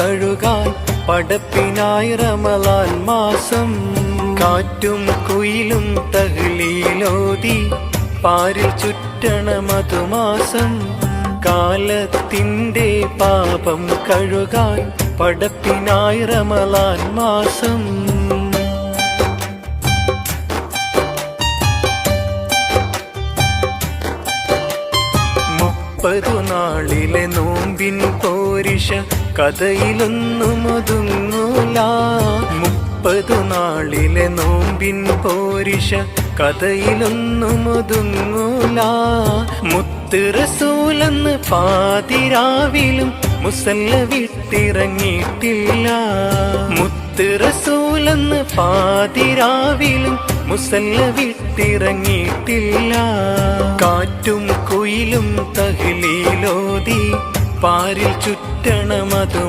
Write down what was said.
കഴുകാൻ പടപ്പിനായി റമളാൻ മാസം. കാറ്റും കുയിലും തഹ്ലീലോതി പാരിൽ ചുറ്റണ മധുമാസം. കാലത്തിൻ്റെ പാപം കഴുകാൻ പടപ്പിനായി റമളാൻ മാസം. 30 നാളിലെ നോമ്പിൻ പോരിഷ കഥയിലൊന്നും ഒതുങ്ങൂല. 30 നാളിലെ നോമ്പിൻ പോരിഷ കഥയിലൊന്നും ഒതുങ്ങൂല. മുത്ത് റസൂലെന്ന് പാതിരാവിലും മുസല്ല വിട്ടിറങ്ങിയിട്ടില്ല. മുത്ത് റസൂലെന്ന് പാതിരാവിലും മുസല്ല വിട്ടിറങ്ങിയിട്ടില്ല. കാറ്റും കുയിലും തഹ്ലീലോതി പാരിൽ ചുറ്റണ മധു